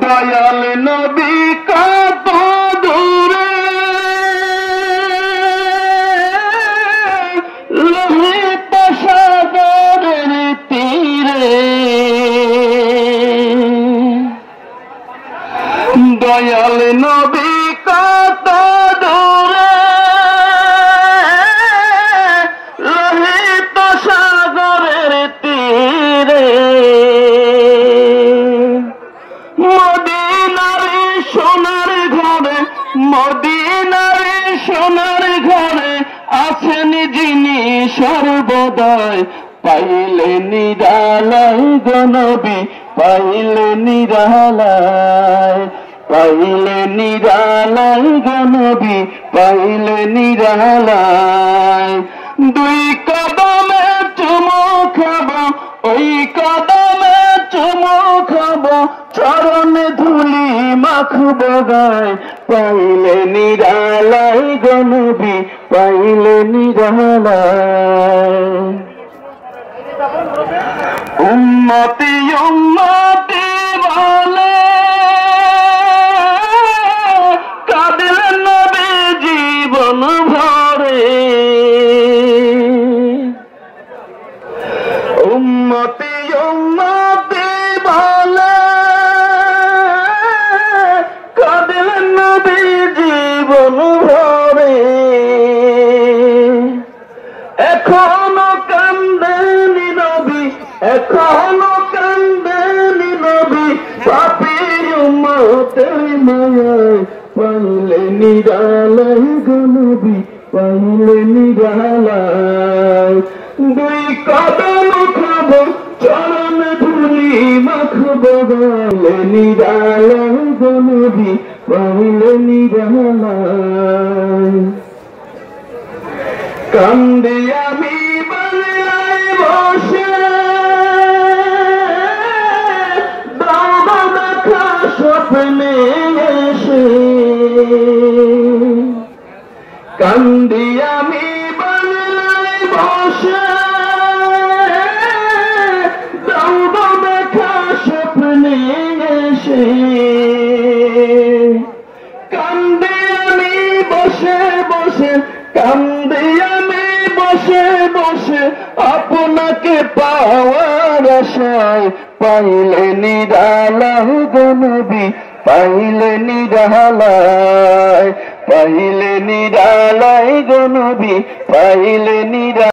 দয়াল নবী কত দূরে লোহিত সাগরের তীরে, দয়াল নবী কত দূরে লোহিত সাগরের তীরে, মদিনার সোনার ঘরে আছেন যিনি সর্বদাই, পাইলে নিরালায় গো নবী, পাইলে নিরালায়, পাইলে নিরালায় গো নবী, পাইলে নিরালায়। দুই কদমে চুমু খাবো, ওই কদমে চুমু খাবো, চরণে ধুলি মাখবো গায়, পাইলে নিরালায় গো নবী, পাইলে নিরালায়। উম্মতি উম্মতি বলে কাঁদিলেন নবী জীবন ভরে, উম্মতি উম্মতি বলে কাঁদিলেন নবী জীবন ভরে, এখনো কান্দেনি নবী, এখনো কান্দেনি নবী, পাপী উম্মতের মায়ায়, পাইলে নিরালায় গো নবী, পাইলে নিরালায়। দুই কদম খাবো, চরণ ধুলি মাখবো গালে, নিরালায় গো নবী, পাইলে নিরালায়। কান্দি আমি বাংলায় বসে, দাও দেখা স্বপ্নে এসে, কান্দি আমি বাংলায় বসে, দাও দেখা স্বপ্নে এসে, কান্দি আমি বসে বসে, কান্দি আমি বসে বসে, আপনাকে পাওয়ার আশায়, পাইলে নিরালায় গো নবী, পাইলে নিরালায়, পাইলে নিরালায় গো নবী, পাইলে নিরালায়।